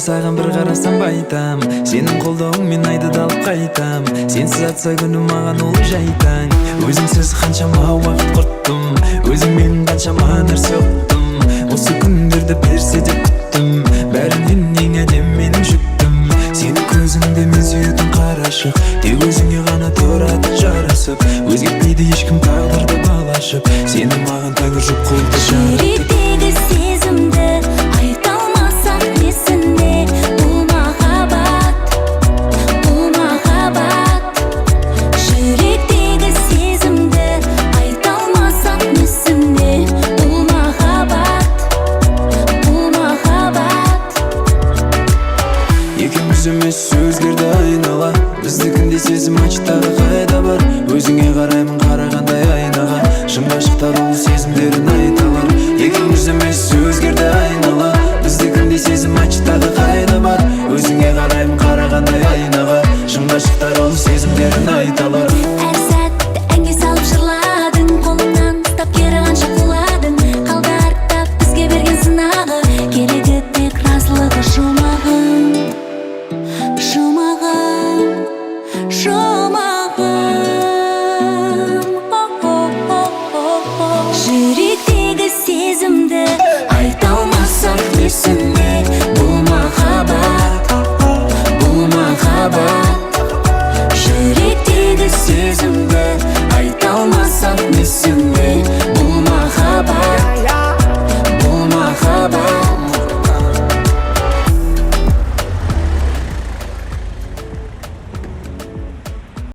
саған бір қарасам байтам. Сенің қолдауың мен айды да алып қайтам. Сенсіз атса күнім маған ол жайтаң. Өзіңсіз қаншама уақыт құрттым, өзің менің қаншама нәрсе ұқтым. Осы күндерді берсе деп күттім, бәрінен ең әдем менің жүктім. Сенің көзіңде мен сүйетін қарашық, тек өзіңе ғана тұрады жарасып. Өзгертпейді ешкім тағдырды балашып, сені маған тәңір жұп қылды жаратып. Жүректегі сезімді айта алмасам несіне? Бұл махаббат, бұл махаббат. Жүректегі сезімді айта алмасам несіне? Бұл махаббат, бұл махаббат. Екеуміз емес өзгерді айнала, біздікіндей сезім ачтағы қайда бар? Өзіңе қараймын қарағандай айнаға, шын ғашықтар ол сезімдерін айталар. Екеуміз емес өзгерді айнала, біздікіндей сезім ачтағы қайда бар? Өзіңе қараймын қарағандай айнаға, шын ғашықтар ол сезімдерін айталар.